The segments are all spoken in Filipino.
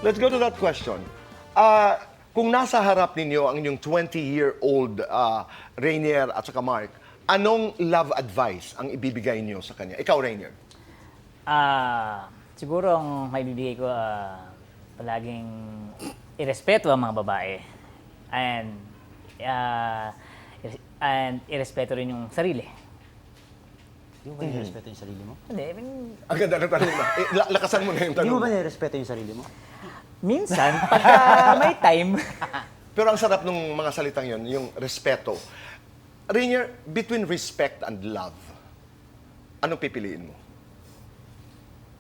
let's go to that question. Kung nasa harap ninyo ang inyong 20-year-old Rainier at saka Mark, anong love advice ang ibibigay niyo sa kanya? Ikaw, Rainier. Siguro ang maibibigay ko, palaging irespeto ang mga babae. And irespeto rin yung sarili. Hindi mo ba nirespeto yung sarili mo? Hindi, I mean, Ang ganda ng tanong na. Lakasan mo na yung Hindi tanong mo ba mo. nirespeto yung sarili mo? minsan, pagka may time, Pero ang sarap ng mga salitang yon, yung respeto. Rainier, between respect and love, anong pipiliin mo?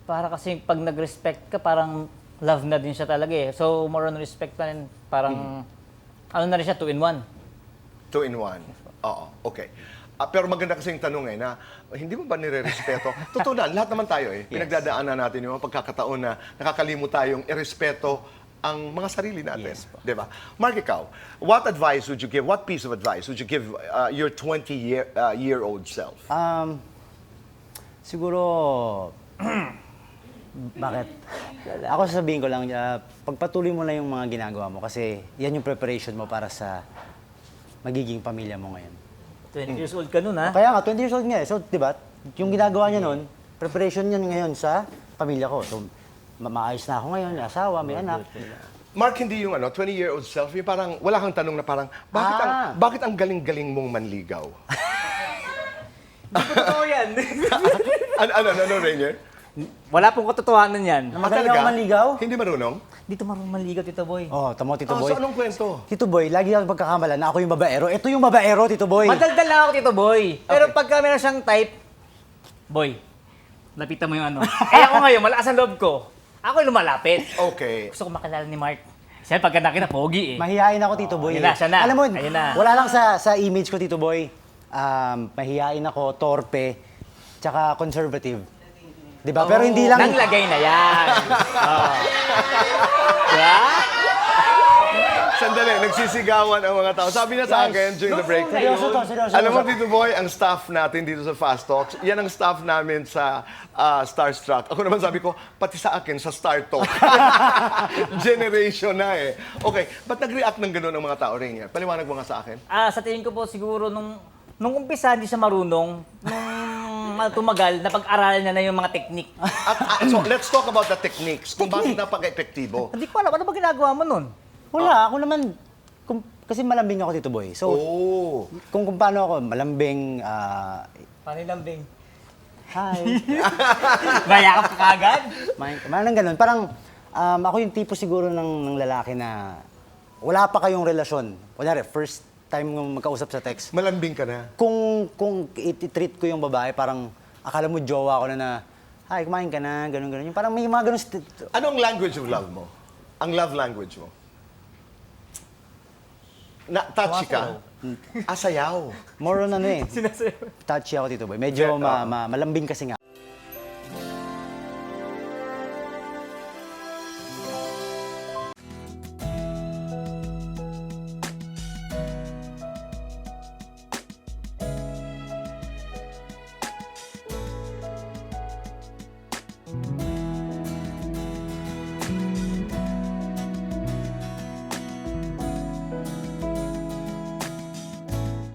para kasi pag nag-respect ka, parang love na din siya talaga eh. So, more on respect pa rin, parang, ano na rin siya, 2-in-1. 2-in-1. Oo, okay. Pero maganda kasi yung tanong na hindi mo ba nire-respeto? Totoo na, lahat naman tayo pinagdadaanan natin yung mga pagkakataon na nakakalimot tayong irespeto ang mga sarili natin. Yes po. Di ba? Mark, ikaw, what advice would you give, what piece of advice would you give your 20-year-old self? Siguro, bakit? Ako sasabihin ko lang, pagpatuloy mo lang yung mga ginagawa mo kasi yan yung preparation mo para sa magiging pamilya mo ngayon. 20 years old ka nun, ha? Kaya nga, 20 years old nga eh. So, di ba, yung ginagawa niya nun, preparation niya ngayon sa pamilya ko. So, maayos na ako ngayon, may asawa, may anak. Mark, hindi yung 20-year-old self, yung parang wala kang tanong na parang, bakit ang galing-galing mong manligaw? Hindi ko totoo yan. ano, Rainier? Wala pong katotohanan yan. Magaling ako manligaw? Hindi marunong? Dito marunong manligaw, Tito Boy. Oh, tamo, Tito Boy. So anong kwento? Tito Boy, lagi ako pagkakamala na ako yung babaero. Ito yung babaero, Tito Boy. Madaldal lang ako, Tito Boy. Pero pagka meron siyang type, Boy, lapitan mo yung ano. Ako ngayon, malakas ang loob ko. Ako yung lumalapit. Okay. Gusto ko makilala ni Mark. Siya, pagka nakita, pogi eh. Mahihain ako, Tito Boy. Ayun na, siya na. Alam mo, Ayun na. wala lang sa image ko, Tito Boy. Mahihain ako, torpe, tsaka conservative. Di ba? Pero hindi lang... Nanglagay na yan. Diba? Sandali, nagsisigawan ang mga tao. Sabi niya sa akin during the break. Seryoso to, seryoso. Alam mo, Tito Boy, ang staff natin dito sa Fast Talks, yan ang staff namin sa Starstruck. Ako naman sabi ko, pati sa akin, sa Star Talk. Generation na eh. Okay, ba't nag-react ng gano'n ang mga tao rin yan? Paliwanag mo nga sa akin. Sa tingin ko po siguro nung umpisa hindi siya marunong, nung tumagal, napag-aralan na yung mga technique. So, let's talk about the techniques. Kung bakit napaka-epektibo. Hindi ko alam, ano ba ginagawa mo nun? Wala, ako naman... kasi malambing ako, Tito Boy. So, kung paano ako, malambing... Paano yung lambing? hi. Bayakap ka kagad? Manang ganun. Parang ako yung tipo siguro ng lalaki na wala pa kayong relasyon. Kunyari, first time ng magkausap sa text. Malambing ka na. Kung i-treat ko yung babae, parang akala mo jowa ko na, hi, kumain ka na, ganun-ganun. Yung parang may mga ganun... Anong language of love mo? Ang love language mo? Touchy ka? Sayaw. More on ano eh. Sinasayo. Touchy ako, Tito Boy. Medyo malambing kasi nga